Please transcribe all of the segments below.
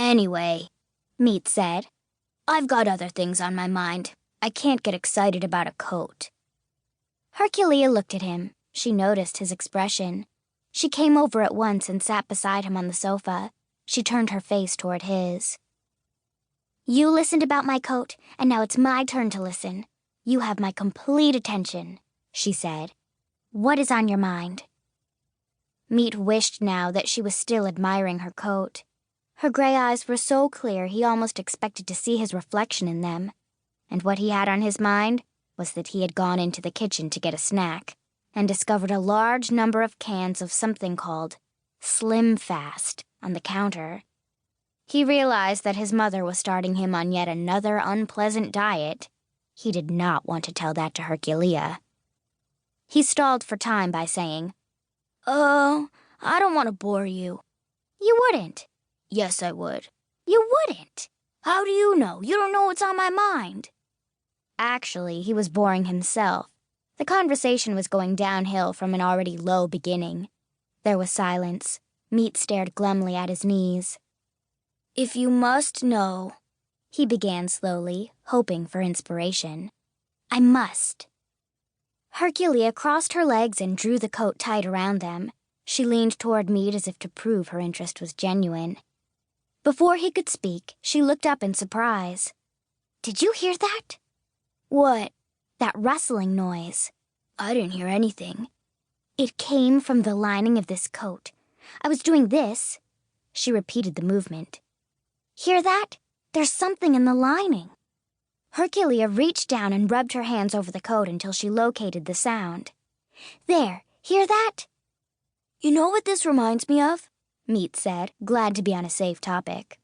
Anyway, Meat said, I've got other things on my mind. I can't get excited about a coat. Herculeah looked at him. She noticed his expression. She came over at once and sat beside him on the sofa. She turned her face toward his. You listened about my coat, and now it's my turn to listen. You have my complete attention, she said. What is on your mind? Meat wished now that she was still admiring her coat. Her gray eyes were so clear he almost expected to see his reflection in them. And what he had on his mind was that he had gone into the kitchen to get a snack and discovered a large number of cans of something called Slim Fast on the counter. He realized that his mother was starting him on yet another unpleasant diet. He did not want to tell that to Herculeah. He stalled for time by saying, I don't want to bore you. You wouldn't. Yes, I would. You wouldn't. How do you know? You don't know what's on my mind. Actually, he was boring himself. The conversation was going downhill from an already low beginning. There was silence. Meat stared glumly at his knees. If you must know, he began slowly, hoping for inspiration. I must. Herculeah crossed her legs and drew the coat tight around them. She leaned toward Meat as if to prove her interest was genuine. Before he could speak, she looked up in surprise. Did you hear that? What? That rustling noise. I didn't hear anything. It came from the lining of this coat. I was doing this. She repeated the movement. Hear that? There's something in the lining. Herculeah reached down and rubbed her hands over the coat until she located the sound. There, hear that? You know what this reminds me of? Meat said, glad to be on a safe topic.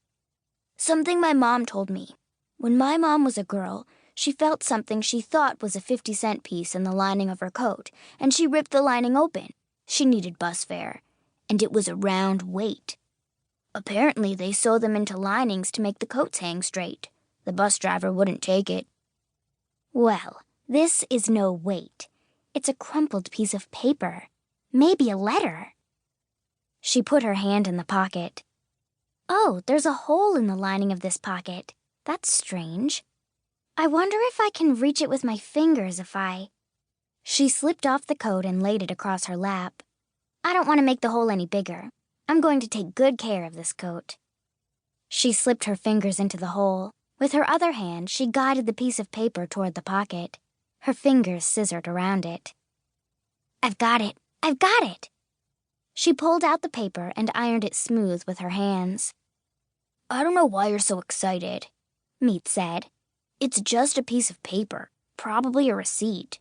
Something my mom told me. When my mom was a girl, she felt something she thought was a 50-cent piece in the lining of her coat, and she ripped the lining open. She needed bus fare, and it was a round weight. Apparently, they sew them into linings to make the coats hang straight. The bus driver wouldn't take it. Well, this is no weight. It's a crumpled piece of paper. Maybe a letter. She put her hand in the pocket. Oh, there's a hole in the lining of this pocket. That's strange. I wonder if I can reach it with my fingers if I... She slipped off the coat and laid it across her lap. I don't want to make the hole any bigger. I'm going to take good care of this coat. She slipped her fingers into the hole. With her other hand, she guided the piece of paper toward the pocket. Her fingers scissored around it. I've got it! I've got it! She pulled out the paper and ironed it smooth with her hands. I don't know why you're so excited, Meat said. It's just a piece of paper, probably a receipt.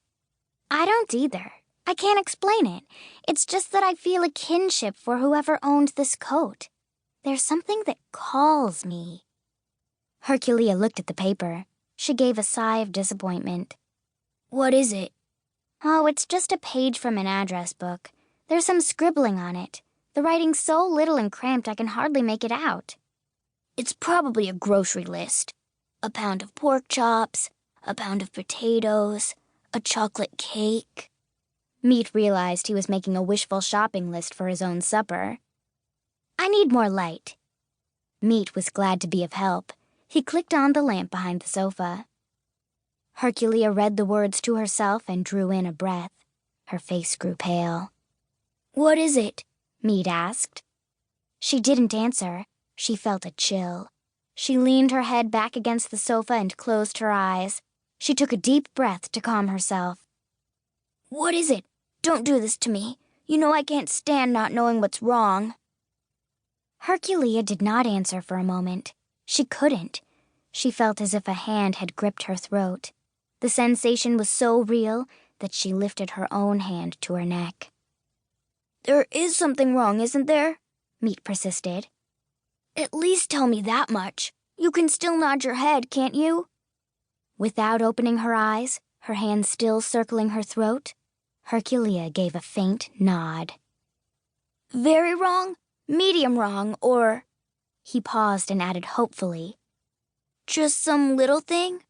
I don't either. I can't explain it. It's just that I feel a kinship for whoever owned this coat. There's something that calls me. Herculeah looked at the paper. She gave a sigh of disappointment. What is it? Oh, it's just a page from an address book. There's some scribbling on it. The writing's so little and cramped I can hardly make it out. It's probably a grocery list. A pound of pork chops, a pound of potatoes, a chocolate cake. Meat realized he was making a wishful shopping list for his own supper. I need more light. Meat was glad to be of help. He clicked on the lamp behind the sofa. Herculeah read the words to herself and drew in a breath. Her face grew pale. What is it? Meat asked. She didn't answer. She felt a chill. She leaned her head back against the sofa and closed her eyes. She took a deep breath to calm herself. What is it? Don't do this to me. You know I can't stand not knowing what's wrong. Herculeah did not answer for a moment. She couldn't. She felt as if a hand had gripped her throat. The sensation was so real that she lifted her own hand to her neck. There is something wrong, isn't there? Meat persisted. At least tell me that much. You can still nod your head, can't you? Without opening her eyes, her hand still circling her throat, Herculeah gave a faint nod. Very wrong? Medium wrong, or... He paused and added hopefully. Just some little thing?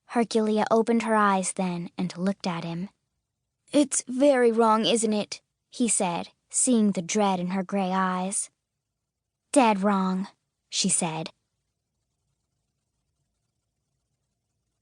Herculeah opened her eyes then and looked at him. It's very wrong, isn't it? He said, seeing the dread in her gray eyes. Dead wrong, she said.